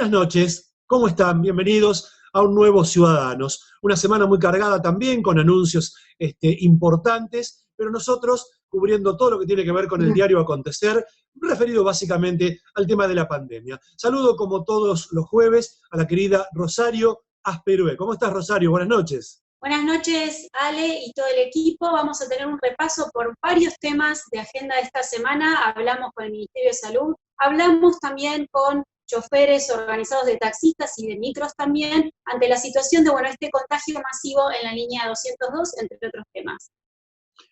buenas noches, ¿cómo están? Bienvenidos a un nuevo Ciudadanos. Una semana muy cargada también con anuncios importantes, pero nosotros cubriendo todo lo que tiene que ver con el diario acontecer, referido básicamente al tema de la pandemia. Saludo como todos los jueves a la querida Rosario Asperue. ¿Cómo estás, Rosario? Buenas noches. Buenas noches, Ale y todo el equipo. Vamos a tener un repaso por varios temas de agenda de esta semana. Hablamos con el Ministerio de Salud, hablamos también con choferes organizados de taxistas y de micros también, ante la situación de este contagio masivo en la línea 202, entre otros temas.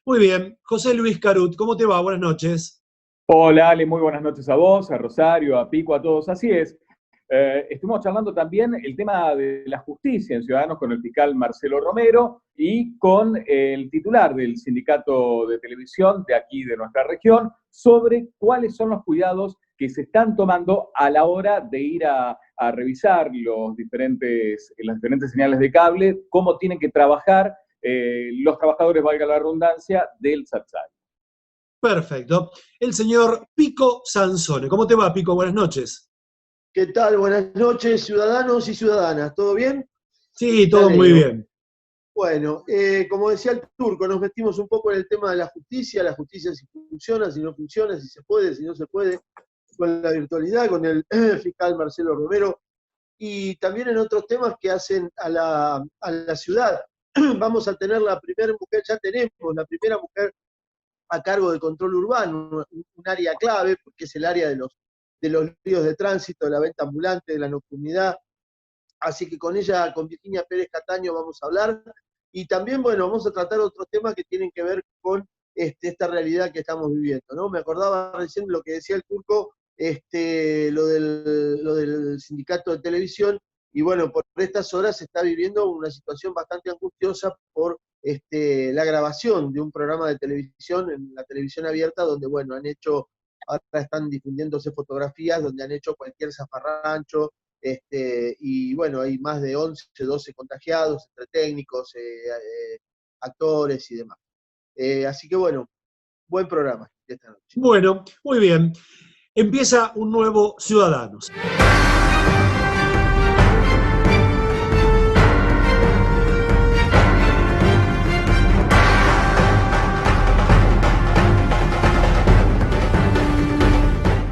Muy bien. José Luis Carut, ¿cómo te va? Buenas noches. Hola, Ale, muy buenas noches a vos, a Rosario, a Pico, a todos. Así es. Estuvimos charlando también el tema de la justicia en Ciudadanos con el fiscal Marcelo Romero y con el titular del sindicato de televisión de aquí, de nuestra región, sobre cuáles son los cuidados que se están tomando a la hora de ir a revisar las diferentes señales de cable, cómo tienen que trabajar los trabajadores, valga la redundancia, del SATSAI. Perfecto. El señor Pico Sansone. ¿Cómo te va, Pico? Buenas noches. ¿Qué tal? Buenas noches, ciudadanos y ciudadanas. ¿Todo bien? Sí, todo muy bien. Bueno, como decía el Turco, nos metimos un poco en el tema de la justicia si funciona, si no funciona, si se puede, si no se puede, con la virtualidad, con el fiscal Marcelo Romero, y también en otros temas que hacen a la ciudad. Vamos a tener la primera mujer, ya tenemos la primera mujer a cargo de control urbano, un área clave, porque es el área de los líos de tránsito, de la venta ambulante, de la nocturnidad. Así que con ella, con Virginia Pérez Cataño, vamos a hablar. Y también, vamos a tratar otros temas que tienen que ver con esta realidad que estamos viviendo, ¿no? Me acordaba recién lo que decía el Turco, lo del sindicato de televisión, y por estas horas se está viviendo una situación bastante angustiosa por la grabación de un programa de televisión, en la televisión abierta, donde, ahora están difundiéndose fotografías donde han hecho cualquier zafarrancho, y hay más de 11, 12 contagiados, entre técnicos, actores y demás. Así que buen programa esta noche. Bueno, muy bien. Empieza un nuevo Ciudadanos.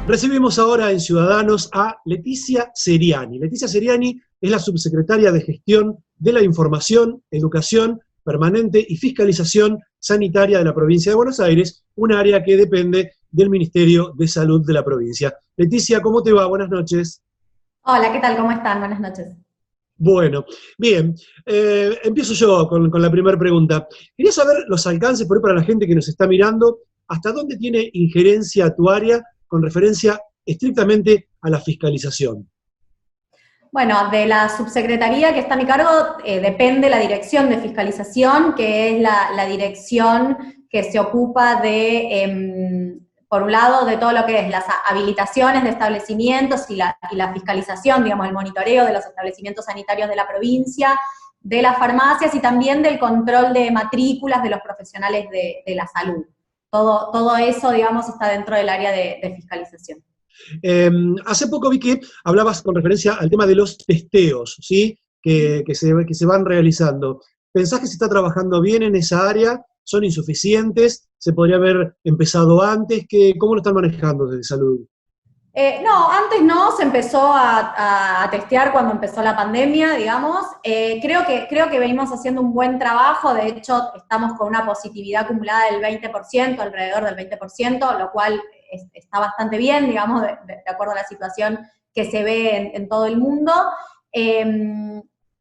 Recibimos ahora en Ciudadanos a Leticia Seriani. Leticia Seriani es la subsecretaria de Gestión de la Información, Educación Permanente y Fiscalización Sanitaria de la provincia de Buenos Aires, un área que depende del Ministerio de Salud de la provincia. Leticia, ¿cómo te va? Buenas noches. Hola, ¿qué tal? ¿Cómo están? Buenas noches. Bueno, bien. Empiezo yo con la primera pregunta. Quería saber los alcances, por ahí para la gente que nos está mirando, ¿hasta dónde tiene injerencia tu área con referencia estrictamente a la fiscalización? Bueno, de la subsecretaría que está a mi cargo depende la dirección de fiscalización, que es la dirección que se ocupa de, por un lado, de todo lo que es las habilitaciones de establecimientos y la fiscalización, digamos, el monitoreo de los establecimientos sanitarios de la provincia, de las farmacias y también del control de matrículas de los profesionales de la salud. Todo eso, digamos, está dentro del área de fiscalización. Hace poco vi que hablabas con referencia al tema de los testeos, ¿sí? Que se van realizando. ¿Pensás que se está trabajando bien en esa área? ¿Son insuficientes? ¿Se podría haber empezado antes? ¿Cómo lo están manejando desde salud? No, antes no, se empezó a testear cuando empezó la pandemia, digamos. Creo que venimos haciendo un buen trabajo, de hecho estamos con una positividad acumulada del 20%, alrededor del 20%, lo cual está bastante bien, digamos, de acuerdo a la situación que se ve en todo el mundo.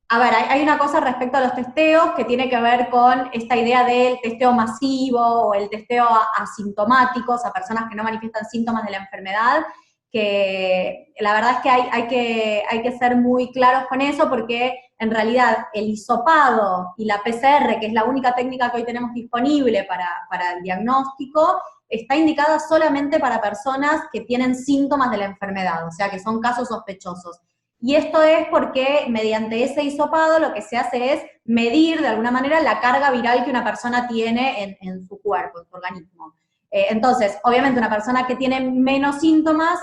A ver, hay una cosa respecto a los testeos que tiene que ver con esta idea del testeo masivo o el testeo asintomáticos a personas que no manifiestan síntomas de la enfermedad, que la verdad es que hay que ser muy claros con eso, porque en realidad el hisopado y la PCR, que es la única técnica que hoy tenemos disponible para el diagnóstico, está indicada solamente para personas que tienen síntomas de la enfermedad, o sea que son casos sospechosos. Y esto es porque mediante ese hisopado lo que se hace es medir de alguna manera la carga viral que una persona tiene en su cuerpo, en su organismo. Entonces, obviamente una persona que tiene menos síntomas,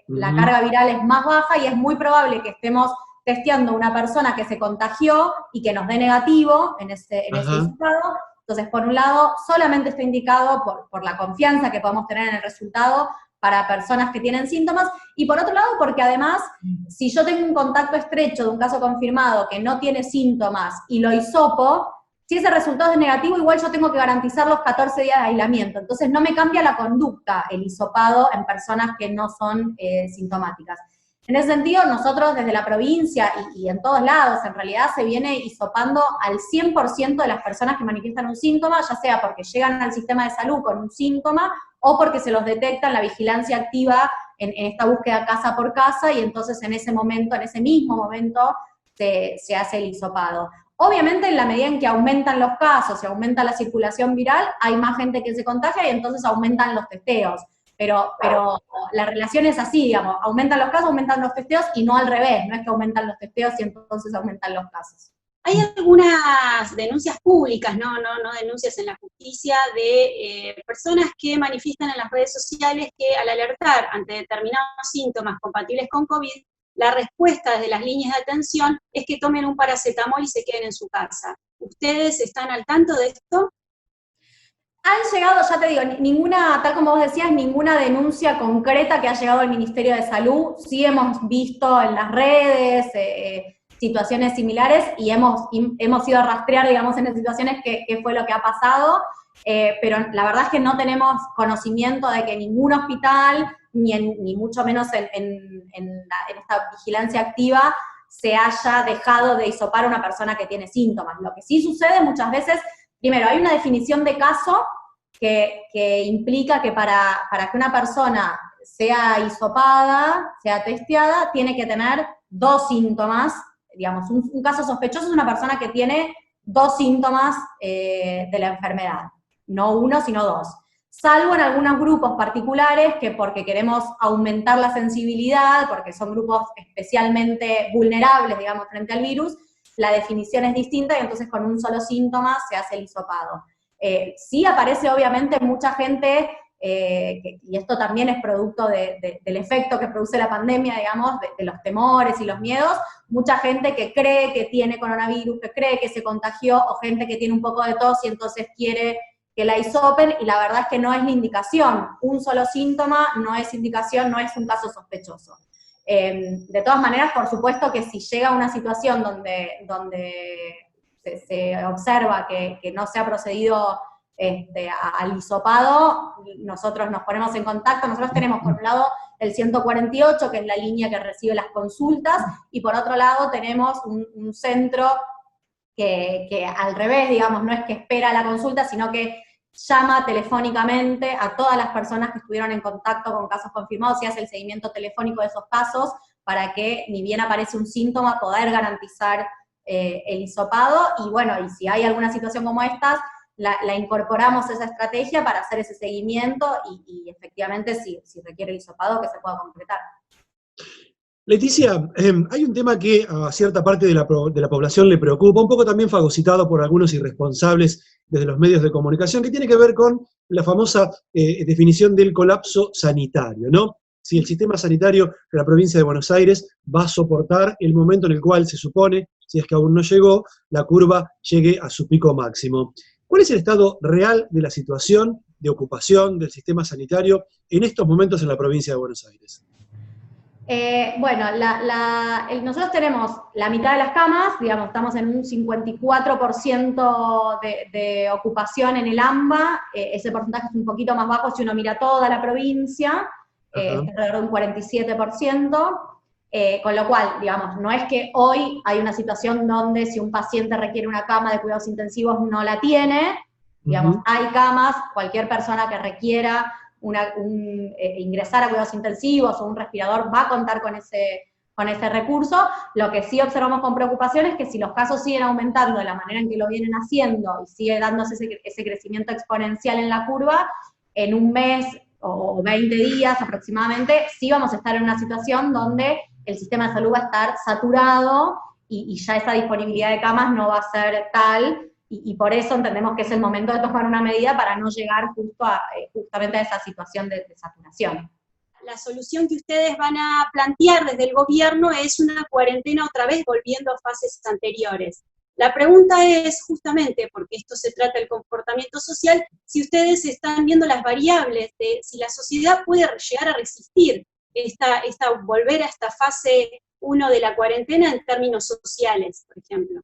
la carga viral es más baja y es muy probable que estemos testeando a una persona que se contagió y que nos dé negativo en ese resultado. Entonces, por un lado, solamente está indicado por la confianza que podemos tener en el resultado para personas que tienen síntomas, y por otro lado, porque además, si yo tengo un contacto estrecho de un caso confirmado que no tiene síntomas y lo hisopo, si ese resultado es negativo, igual yo tengo que garantizar los 14 días de aislamiento. Entonces no me cambia la conducta el hisopado en personas que no son sintomáticas. En ese sentido, nosotros desde la provincia y en todos lados, en realidad se viene hisopando al 100% de las personas que manifiestan un síntoma, ya sea porque llegan al sistema de salud con un síntoma o porque se los detecta en la vigilancia activa en esta búsqueda casa por casa, y entonces en ese momento, en ese mismo momento, se hace el hisopado. Obviamente, en la medida en que aumentan los casos y aumenta la circulación viral, hay más gente que se contagia y entonces aumentan los testeos. Pero la relación es así, digamos, aumentan los casos, aumentan los testeos, y no al revés, no es que aumentan los testeos y entonces aumentan los casos. Hay algunas denuncias públicas, no denuncias en la justicia, de personas que manifiestan en las redes sociales que al alertar ante determinados síntomas compatibles con COVID, la respuesta desde las líneas de atención es que tomen un paracetamol y se queden en su casa. ¿Ustedes están al tanto de esto? Han llegado, ya te digo, ninguna, tal como vos decías, ninguna denuncia concreta que ha llegado al Ministerio de Salud. Sí hemos visto en las redes situaciones similares y hemos ido a rastrear, digamos, en las situaciones qué fue lo que ha pasado, pero la verdad es que no tenemos conocimiento de que ningún hospital, ni mucho menos en esta vigilancia activa, se haya dejado de hisopar a una persona que tiene síntomas. Lo que sí sucede muchas veces, primero, hay una definición de caso que implica que para que una persona sea hisopada, sea testeada, tiene que tener 2 síntomas. Digamos, un caso sospechoso es una persona que tiene 2 síntomas de la enfermedad, no 1, sino 2. Salvo en algunos grupos particulares que porque queremos aumentar la sensibilidad, porque son grupos especialmente vulnerables, digamos, frente al virus, la definición es distinta y entonces con un solo síntoma se hace el hisopado. Sí aparece obviamente mucha gente, y esto también es producto del efecto que produce la pandemia, digamos, de los temores y los miedos, mucha gente que cree que tiene coronavirus, que cree que se contagió, o gente que tiene un poco de tos y entonces quiere que la hisopen, y la verdad es que no es la indicación. Un solo síntoma no es indicación, no es un caso sospechoso. De todas maneras, por supuesto que si llega una situación donde se observa que no se ha procedido al hisopado, nosotros nos ponemos en contacto. Nosotros tenemos por un lado el 148, que es la línea que recibe las consultas, y por otro lado tenemos un centro que al revés, digamos, no es que espera la consulta, sino que llama telefónicamente a todas las personas que estuvieron en contacto con casos confirmados y hace el seguimiento telefónico de esos casos para que, ni bien aparece un síntoma, poder garantizar el hisopado. Y bueno, y si hay alguna situación como esta, la incorporamos a esa estrategia para hacer ese seguimiento y efectivamente si requiere el hisopado, que se pueda concretar. Leticia, hay un tema que a cierta parte de la población le preocupa, un poco también fagocitado por algunos irresponsables desde los medios de comunicación, que tiene que ver con la famosa definición del colapso sanitario, ¿no? Si el sistema sanitario de la provincia de Buenos Aires va a soportar el momento en el cual se supone, si es que aún no llegó, la curva llegue a su pico máximo. ¿Cuál es el estado real de la situación de ocupación del sistema sanitario en estos momentos en la provincia de Buenos Aires? Bueno, nosotros tenemos la mitad de las camas, digamos, estamos en un 54% de ocupación en el AMBA, ese porcentaje es un poquito más bajo si uno mira toda la provincia, alrededor de un 47%, con lo cual, digamos, no es que hoy hay una situación donde si un paciente requiere una cama de cuidados intensivos no la tiene, digamos, hay camas, cualquier persona que requiera ingresar a cuidados intensivos o un respirador va a contar con ese recurso. Lo que sí observamos con preocupación es que si los casos siguen aumentando de la manera en que lo vienen haciendo y sigue dándose ese crecimiento exponencial en la curva, en un mes o 20 días aproximadamente, sí vamos a estar en una situación donde el sistema de salud va a estar saturado y ya esa disponibilidad de camas no va a ser tal y por eso entendemos que es el momento de tomar una medida para no llegar justamente a esa situación de saturación. La solución que ustedes van a plantear desde el gobierno es una cuarentena otra vez volviendo a fases anteriores. La pregunta es justamente, porque esto se trata del comportamiento social, si ustedes están viendo las variables de si la sociedad puede llegar a resistir volver a esta fase 1 de la cuarentena en términos sociales, por ejemplo.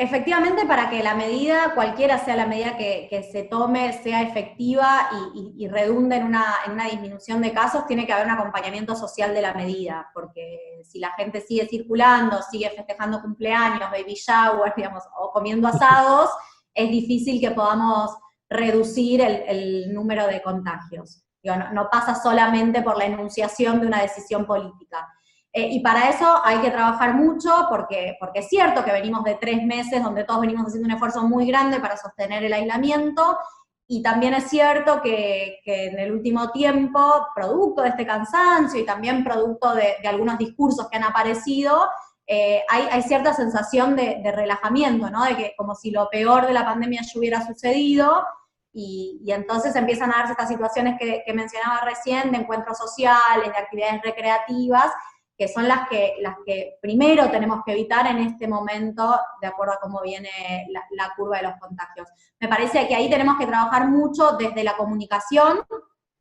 Efectivamente, para que la medida, cualquiera sea la medida que se tome, sea efectiva y redunde en una disminución de casos, tiene que haber un acompañamiento social de la medida, porque si la gente sigue circulando, sigue festejando cumpleaños, baby shower, digamos, o comiendo asados, es difícil que podamos reducir el número de contagios. Digo, no pasa solamente por la enunciación de una decisión política. Y para eso hay que trabajar mucho, porque es cierto que venimos de 3 meses donde todos venimos haciendo un esfuerzo muy grande para sostener el aislamiento, y también es cierto que en el último tiempo, producto de este cansancio y también producto de algunos discursos que han aparecido, hay cierta sensación de relajamiento, ¿no? De que como si lo peor de la pandemia ya hubiera sucedido, y entonces empiezan a darse estas situaciones que mencionaba recién, de encuentros sociales, de actividades recreativas, que son las que primero tenemos que evitar en este momento, de acuerdo a cómo viene la curva de los contagios. Me parece que ahí tenemos que trabajar mucho desde la comunicación,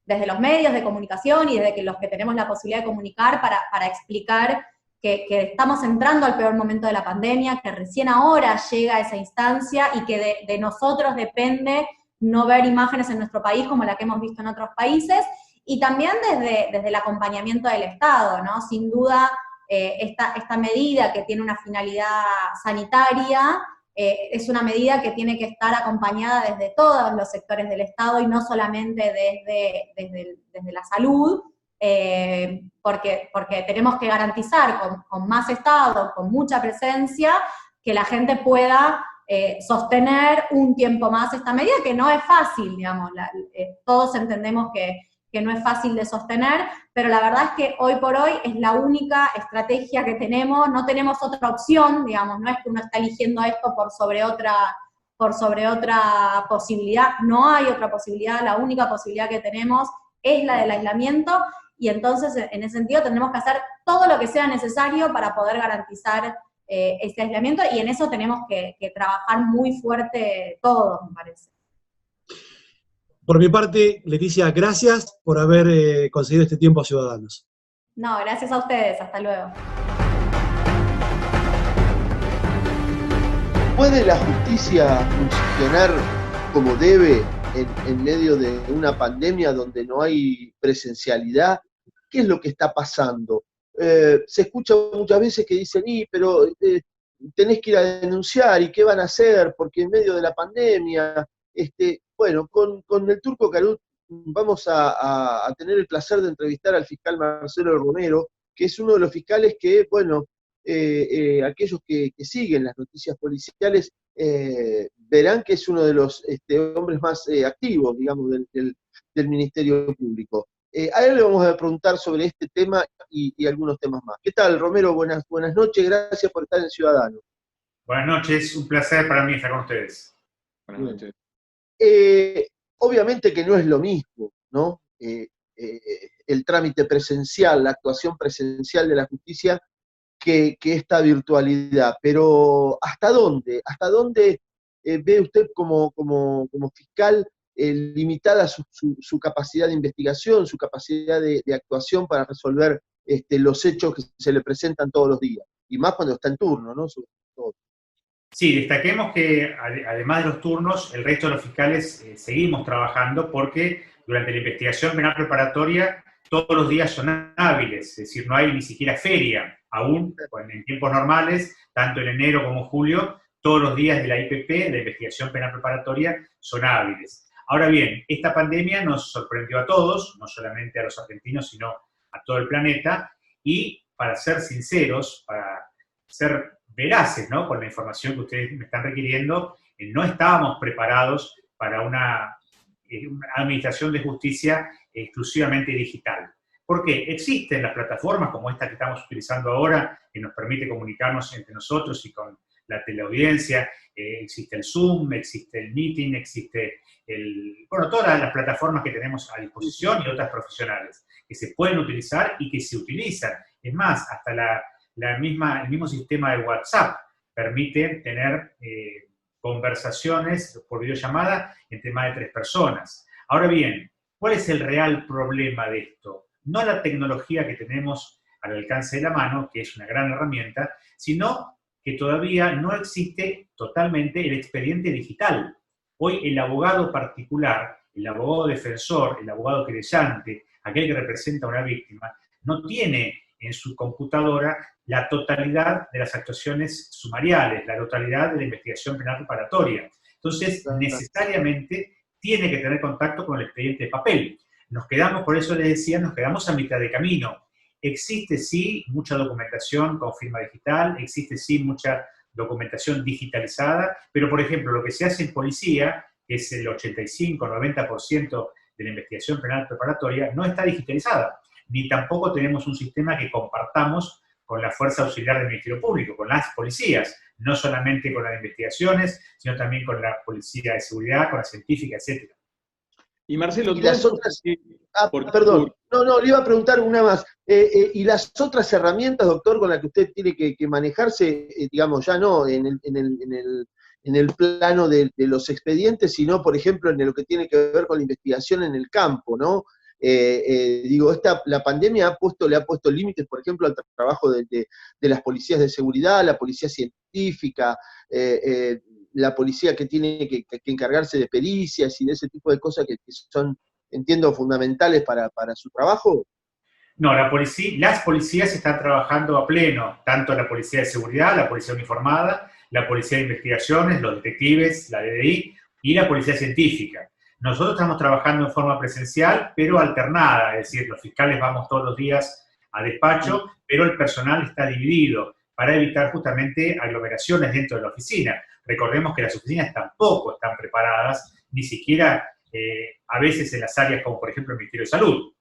desde los medios de comunicación y desde los que tenemos la posibilidad de comunicar para explicar que estamos entrando al peor momento de la pandemia, que recién ahora llega esa instancia y que de nosotros depende no ver imágenes en nuestro país como la que hemos visto en otros países, y también desde el acompañamiento del Estado, ¿no? Sin duda, esta medida que tiene una finalidad sanitaria es una medida que tiene que estar acompañada desde todos los sectores del Estado y no solamente desde la salud, porque tenemos que garantizar con más Estado, con mucha presencia, que la gente pueda sostener un tiempo más esta medida, que no es fácil, digamos, todos entendemos que no es fácil de sostener, pero la verdad es que hoy por hoy es la única estrategia que tenemos, no tenemos otra opción, digamos, no es que uno está eligiendo esto por sobre otra posibilidad, no hay otra posibilidad, la única posibilidad que tenemos es la del aislamiento, y entonces en ese sentido tendremos que hacer todo lo que sea necesario para poder garantizar ese aislamiento, y en eso tenemos que trabajar muy fuerte todos, me parece. Por mi parte, Leticia, gracias por haber conseguido este tiempo a Ciudadanos. No, gracias a ustedes, hasta luego. ¿Puede la justicia funcionar como debe en medio de una pandemia donde no hay presencialidad? ¿Qué es lo que está pasando? Se escucha muchas veces que dicen, pero tenés que ir a denunciar, ¿y qué van a hacer? Porque en medio de la pandemia... Bueno, con el Turco Carut vamos a tener el placer de entrevistar al fiscal Marcelo Romero, que es uno de los fiscales que, bueno, aquellos que siguen las noticias policiales verán que es uno de los hombres más activos, digamos, del Ministerio Público. A él le vamos a preguntar sobre este tema y algunos temas más. ¿Qué tal, Romero? Buenas noches, gracias por estar en Ciudadanos. Buenas noches, un placer para mí estar con ustedes. Buenas noches. Obviamente que no es lo mismo, ¿no? El trámite presencial, la actuación presencial de la justicia que esta virtualidad, pero ¿hasta dónde? ¿Hasta dónde ve usted como fiscal limitada su capacidad de investigación, su capacidad de actuación para resolver los hechos que se le presentan todos los días? Y más cuando está en turno, ¿no? Sobre todo. Sí, destaquemos que además de los turnos, el resto de los fiscales seguimos trabajando porque durante la investigación penal preparatoria todos los días son hábiles, es decir, no hay ni siquiera feria, aún en tiempos normales, tanto en enero como en julio, todos los días de la IPP, de la investigación penal preparatoria, son hábiles. Ahora bien, esta pandemia nos sorprendió a todos, no solamente a los argentinos, sino a todo el planeta, y para ser sinceros, para ser veraces, ¿no? Con la información que ustedes me están requiriendo, no estábamos preparados para una administración de justicia exclusivamente digital. ¿Por qué? Existen las plataformas como esta que estamos utilizando ahora, que nos permite comunicarnos entre nosotros y con la teleaudiencia, existe el Zoom, existe el Meeting, existe todas las plataformas que tenemos a disposición y otras profesionales que se pueden utilizar y que se utilizan. Es más, hasta el mismo sistema de WhatsApp permite tener conversaciones por videollamada entre más de 3 personas. Ahora bien, ¿cuál es el real problema de esto? No la tecnología que tenemos al alcance de la mano, que es una gran herramienta, sino que todavía no existe totalmente el expediente digital. Hoy el abogado particular, el abogado defensor, el abogado querellante, aquel que representa a una víctima, no tiene en su computadora la totalidad de las actuaciones sumariales, la totalidad de la investigación penal preparatoria. Entonces, necesariamente tiene que tener contacto con el expediente de papel. Nos quedamos, por eso les decía, nos quedamos a mitad de camino. Existe sí mucha documentación con firma digital, existe sí mucha documentación digitalizada, pero por ejemplo lo que se hace en policía, que es el 85-90% de la investigación penal preparatoria, no está digitalizada, ni tampoco tenemos un sistema que compartamos con la fuerza auxiliar del Ministerio Público, con las policías, no solamente con las investigaciones, sino también con la policía de seguridad, con la científica, etc. Y Marcelo, y las otras... perdón, no, le iba a preguntar una más. ¿Y las otras herramientas, doctor, con las que usted tiene que manejarse, digamos, ya no en el plano de los expedientes, sino, por ejemplo, en lo que tiene que ver con la investigación en el campo, ¿no? La pandemia le ha puesto límites, por ejemplo, al trabajo de las policías de seguridad, la policía científica, la policía que tiene que encargarse de pericias y de ese tipo de cosas que son, entiendo, fundamentales para su trabajo. No, las policías están trabajando a pleno, tanto la policía de seguridad, la policía uniformada, la policía de investigaciones, los detectives, la DDI y la policía científica. Nosotros estamos trabajando en forma presencial, pero alternada, es decir, los fiscales vamos todos los días a despacho, pero el personal está dividido para evitar justamente aglomeraciones dentro de la oficina. Recordemos que las oficinas tampoco están preparadas, ni siquiera a veces en las áreas como por ejemplo el Ministerio de Salud,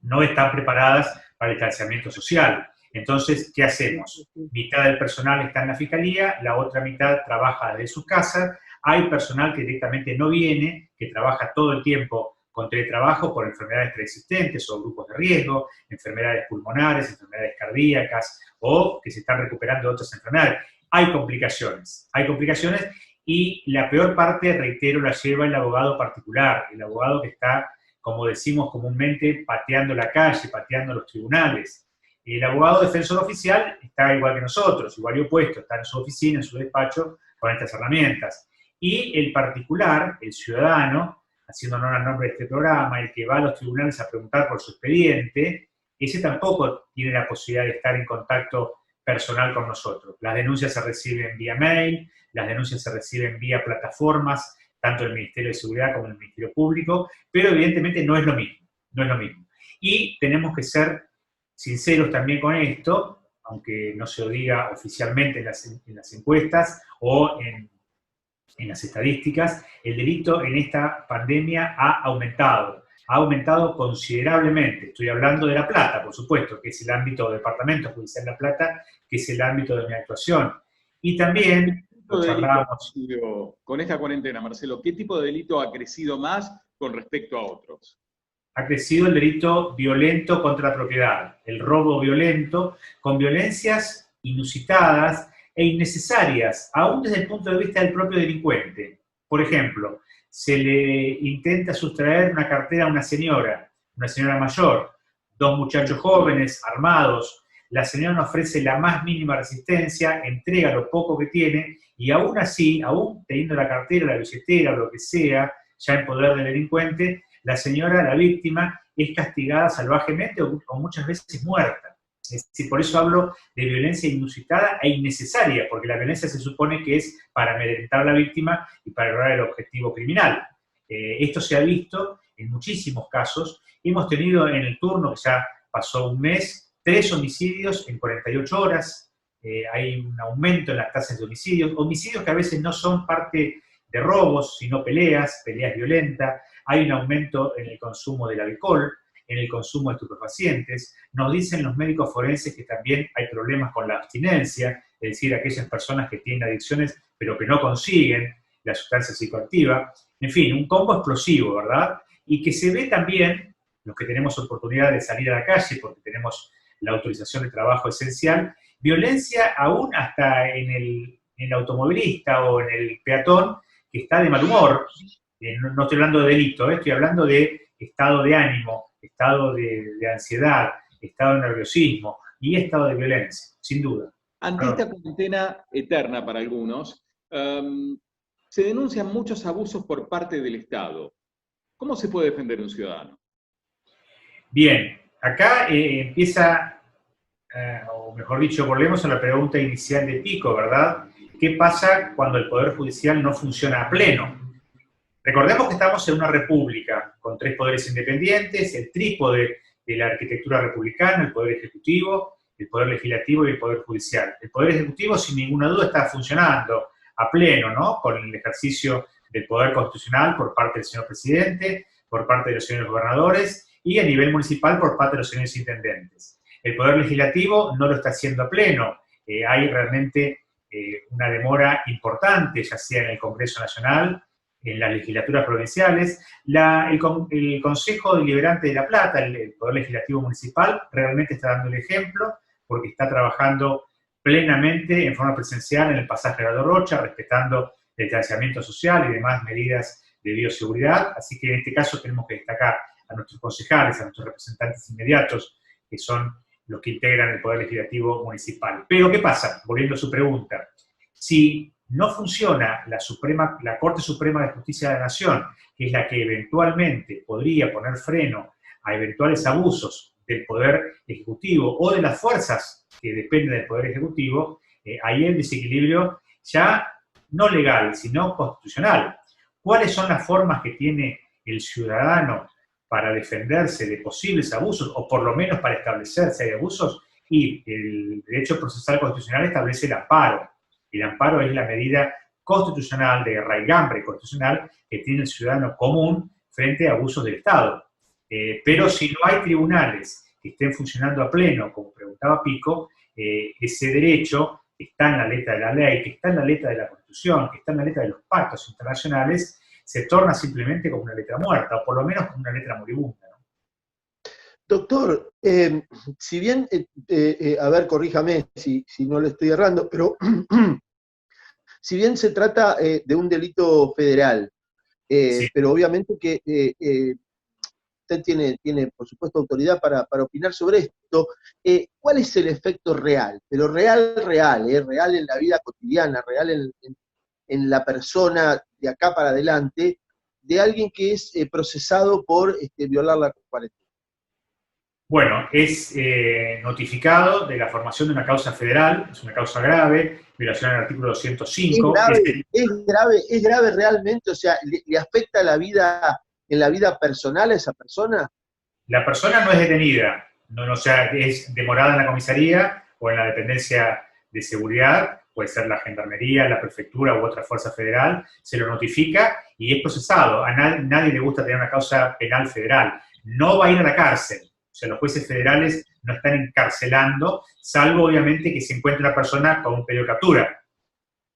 no están preparadas para el distanciamiento social. Entonces, ¿qué hacemos? Mitad del personal está en la fiscalía, la otra mitad trabaja desde sus casas. Hay personal que directamente no viene, que trabaja todo el tiempo con teletrabajo por enfermedades preexistentes o grupos de riesgo, enfermedades pulmonares, enfermedades cardíacas o que se están recuperando de otras enfermedades. Hay complicaciones y la peor parte, reitero, la lleva el abogado particular, el abogado que está, como decimos comúnmente, pateando la calle, pateando los tribunales. El abogado defensor oficial está igual que nosotros, igual y opuesto, está en su oficina, en su despacho, con estas herramientas. Y el particular, el ciudadano, haciendo honor al nombre de este programa, el que va a los tribunales a preguntar por su expediente, ese tampoco tiene la posibilidad de estar en contacto personal con nosotros. Las denuncias se reciben vía mail, las denuncias se reciben vía plataformas, tanto del Ministerio de Seguridad como del Ministerio Público, pero evidentemente no es lo mismo, no es lo mismo. Y tenemos que ser sinceros también con esto, aunque no se lo diga oficialmente en las encuestas o en las estadísticas, el delito en esta pandemia ha aumentado considerablemente. Estoy hablando de La Plata, por supuesto, que es el ámbito del Departamento Judicial de La Plata, que es el ámbito de mi actuación. Y también con esta cuarentena, Marcelo, ¿qué tipo de delito ha crecido más con respecto a otros? Ha crecido el delito violento contra la propiedad, el robo violento, con violencias inusitadas e innecesarias, aún desde el punto de vista del propio delincuente. Por ejemplo, se le intenta sustraer una cartera a una señora mayor, 2 muchachos jóvenes, armados, la señora no ofrece la más mínima resistencia, entrega lo poco que tiene, y aún así, aún teniendo la cartera, la billetera o lo que sea, ya en poder del delincuente, la señora, la víctima, es castigada salvajemente o muchas veces muerta. Es decir, por eso hablo de violencia inusitada e innecesaria, porque la violencia se supone que es para amedrentar a la víctima y para lograr el objetivo criminal. Esto se ha visto en muchísimos casos. Hemos tenido en el turno, que ya pasó un mes, 3 homicidios en 48 horas. Hay un aumento en las tasas de homicidios que a veces no son parte de robos, sino peleas violentas. Hay un aumento en el consumo del alcohol, en el consumo de estupefacientes. Nos dicen los médicos forenses que también hay problemas con la abstinencia, es decir, aquellas personas que tienen adicciones pero que no consiguen la sustancia psicoactiva. En fin, un combo explosivo, ¿verdad? Y que se ve también, los que tenemos oportunidad de salir a la calle porque tenemos la autorización de trabajo esencial, violencia aún hasta en el automovilista o en el peatón que está de mal humor. No estoy hablando de delito, estoy hablando de estado de ánimo, estado de ansiedad, estado de nerviosismo y estado de violencia, sin duda. Ante esta cuarentena eterna para algunos, se denuncian muchos abusos por parte del Estado. ¿Cómo se puede defender un ciudadano? Bien, acá empieza, o mejor dicho, volvemos a la pregunta inicial de Pico, ¿verdad? ¿Qué pasa cuando el Poder Judicial no funciona a pleno? Recordemos que estamos en una república con 3 poderes independientes, el trípode de la arquitectura republicana, el Poder Ejecutivo, el Poder Legislativo y el Poder Judicial. El Poder Ejecutivo, sin ninguna duda, está funcionando a pleno, ¿no? Con el ejercicio del Poder Constitucional por parte del señor Presidente, por parte de los señores gobernadores y a nivel municipal por parte de los señores intendentes. El Poder Legislativo no lo está haciendo a pleno. Hay realmente una demora importante, ya sea en el Congreso Nacional, en las legislaturas provinciales. El Consejo Deliberante de La Plata, el Poder Legislativo Municipal, realmente está dando el ejemplo porque está trabajando plenamente en forma presencial en el pasaje de la Rocha, respetando el distanciamiento social y demás medidas de bioseguridad. Así que en este caso tenemos que destacar a nuestros concejales, a nuestros representantes inmediatos, que son los que integran el Poder Legislativo Municipal. Pero, ¿qué pasa? Volviendo a su pregunta. Si no funciona la Corte Suprema de Justicia de la Nación, que es la que eventualmente podría poner freno a eventuales abusos del Poder Ejecutivo o de las fuerzas que dependen del Poder Ejecutivo, ahí el desequilibrio ya no legal, sino constitucional. ¿Cuáles son las formas que tiene el ciudadano para defenderse de posibles abusos, o por lo menos para establecer si hay abusos? Y el derecho procesal constitucional establece el amparo. El amparo es la medida constitucional, de raigambre constitucional, que tiene el ciudadano común frente a abusos del Estado. Pero si no hay tribunales que estén funcionando a pleno, como preguntaba Pico, ese derecho que está en la letra de la ley, que está en la letra de la Constitución, que está en la letra de los pactos internacionales, se torna simplemente como una letra muerta, o por lo menos como una letra moribunda, ¿no? Doctor, si bien, a ver, corríjame si no le estoy errando, pero si bien se trata de un delito federal, Sí. pero obviamente que usted tiene, por supuesto, autoridad para opinar sobre esto, ¿cuál es el efecto real? Pero real en la vida cotidiana, real en la persona de acá para adelante, de alguien que es procesado por violar la cuarentena. Bueno, es notificado de la formación de una causa federal, es una causa grave, violación al artículo 205. ¿Es grave realmente? O sea, ¿le afecta en la vida personal a esa persona? La persona no es detenida, o sea, es demorada en la comisaría o en la dependencia de seguridad, puede ser la gendarmería, la prefectura u otra fuerza federal, se lo notifica y es procesado. A nadie le gusta tener una causa penal federal. No va a ir a la cárcel. O sea, los jueces federales no están encarcelando, salvo obviamente que se encuentre una persona con un pedido de captura.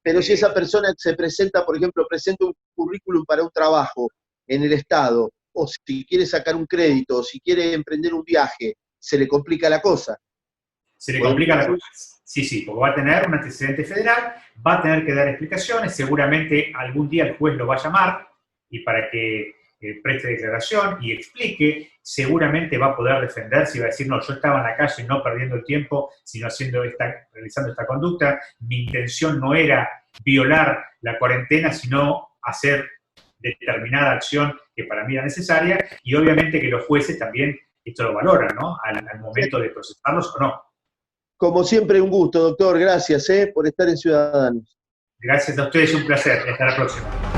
Pero si esa persona se presenta, por ejemplo, presenta un currículum para un trabajo en el Estado, o si quiere sacar un crédito, o si quiere emprender un viaje, se le complica la cosa. Se le complica la cosa. Sí, porque va a tener un antecedente federal, va a tener que dar explicaciones, seguramente algún día el juez lo va a llamar y para que preste declaración y explique, seguramente va a poder defenderse y va a decir, no, yo estaba en la calle no perdiendo el tiempo, sino realizando esta conducta, mi intención no era violar la cuarentena, sino hacer determinada acción que para mí era necesaria, y obviamente que los jueces también esto lo valoran, ¿no? Al momento de procesarlos o no. Como siempre, un gusto, doctor. Gracias por estar en Ciudadanos. Gracias a ustedes, un placer. Hasta la próxima.